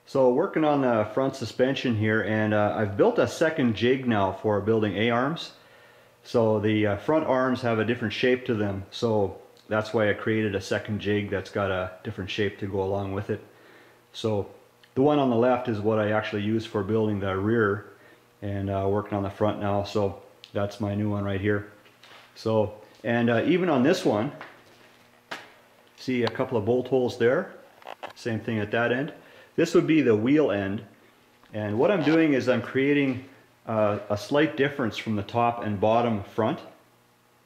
So working on the front suspension here, and I've built a second jig now for building A-arms. So the front arms have a different shape to them, so that's why I created a second jig that's got a different shape to go along with it. So the one on the left is what I actually use for building the rear, and working on the front now, so that's my new one right here. So, and even on this one, see a couple of bolt holes there, same thing at that end. This would be the wheel end, and what I'm doing is I'm creating a slight difference from the top and bottom front,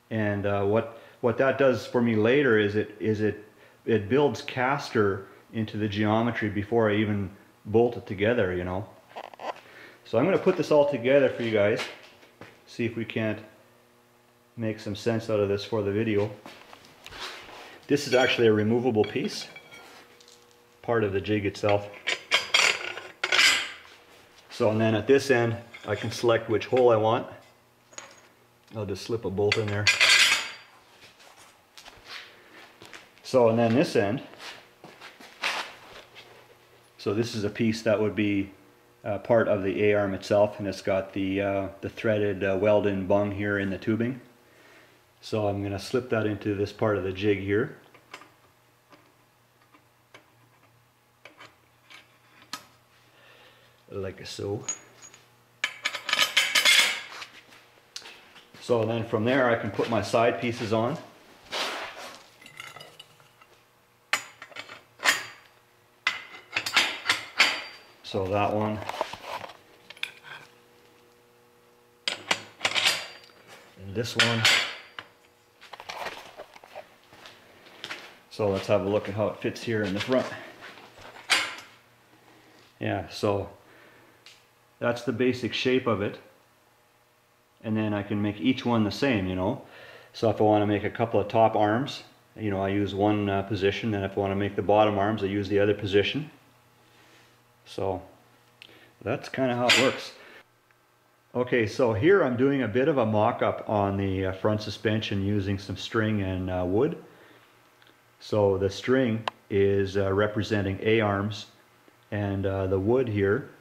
and what that does for me later is it builds caster into the geometry before I even bolt it together, you know. So I'm going to put this all together for you guys, see if we can't make some sense out of this for the video. This is actually a removable piece, part of the jig itself. So, and then at this end I can select which hole I want. I'll just slip a bolt in there. So, and then this end, so this is a piece that would be part of the A-arm itself, and it's got the threaded weld-in bung here in the tubing. So I'm going to slip that into this part of the jig here. Like so. So then from there I can put my side pieces on. So that one. And this one. So let's have a look at how it fits here in the front. Yeah, so that's the basic shape of it, and then I can make each one the same, you know. So if I want to make a couple of top arms, you know, I use one position, and if I want to make the bottom arms, I use the other position. So that's kind of how it works. Okay, so here I'm doing a bit of a mock-up on the front suspension using some string and wood. So the string is representing A-arms, and the wood here,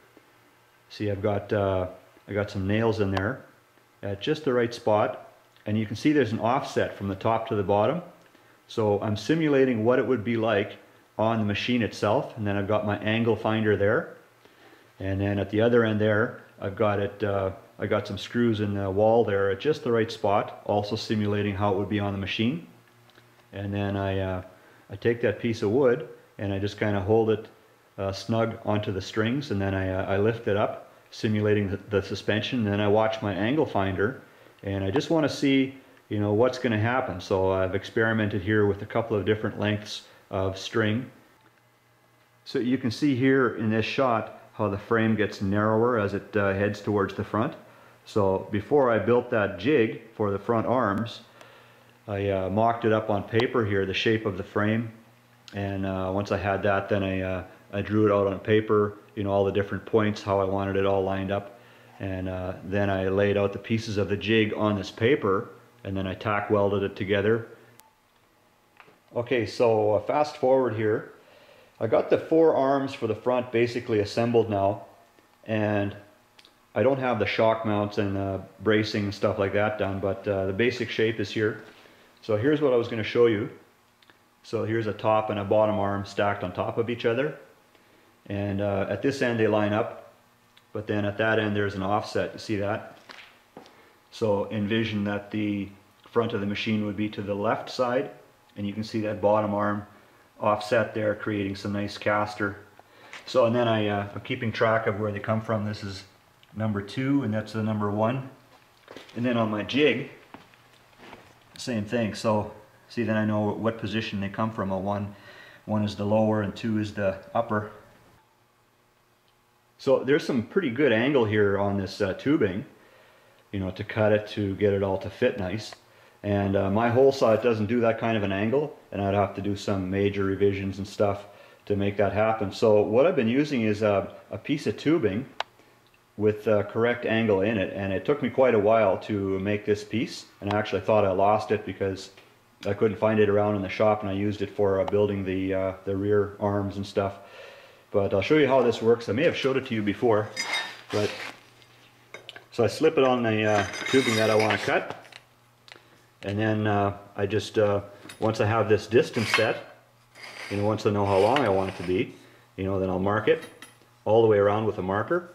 see, I got some nails in there at just the right spot, and you can see there's an offset from the top to the bottom. So I'm simulating what it would be like on the machine itself, and then I've got my angle finder there, and then at the other end there I've got it. I got some screws in the wall there at just the right spot, also simulating how it would be on the machine. And then I take that piece of wood and I just kind of hold it snug onto the strings, and then I lift it up, simulating the suspension. And then I watch my angle finder, and I just want to see, you know, what's going to happen. So I've experimented here with a couple of different lengths of string. So you can see here in this shot how the frame gets narrower as it heads towards the front. So before I built that jig for the front arms, I mocked it up on paper here, the shape of the frame, and once I had that, then I drew it out on paper, you know, all the different points, how I wanted it all lined up, and then I laid out the pieces of the jig on this paper, and then I tack welded it together. Okay, so fast forward here, I got the four arms for the front basically assembled now, and I don't have the shock mounts and bracing and stuff like that done, but the basic shape is here. So here's what I was going to show you. So here's a top and a bottom arm stacked on top of each other, and at this end they line up, but then at that end there's an offset. You see that? So envision that the front of the machine would be to the left side, and you can see that bottom arm offset there, creating some nice caster. So, and then I'm keeping track of where they come from. This is number 2, and that's the number 1. And then on my jig, same thing. So see, then I know what position they come from. One is the lower and 2 is the upper. So there's some pretty good angle here on this tubing, you know, to cut it, to get it all to fit nice. And my hole saw it doesn't do that kind of an angle, and I'd have to do some major revisions and stuff to make that happen. So what I've been using is a piece of tubing with the correct angle in it, and it took me quite a while to make this piece, and I actually thought I lost it because I couldn't find it around in the shop, and I used it for building the rear arms and stuff. But I'll show you how this works. I may have showed it to you before, but so I slip it on the tubing that I want to cut, and then I just once I have this distance set, you know, once I know how long I want it to be, you know, then I'll mark it all the way around with a marker,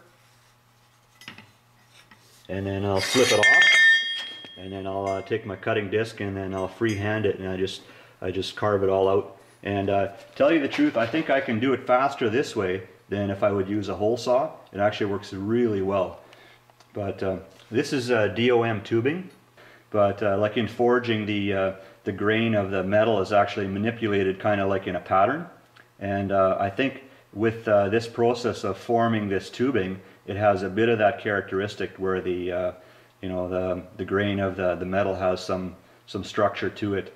and then I'll slip it off, and then I'll take my cutting disc and then I'll freehand it, and I just carve it all out. And tell you the truth, I think I can do it faster this way than if I would use a hole saw. It actually works really well. But this is DOM tubing, but like in forging, the grain of the metal is actually manipulated kind of like in a pattern. And I think with this process of forming this tubing, it has a bit of that characteristic where the you know, the grain of the metal has some structure to it.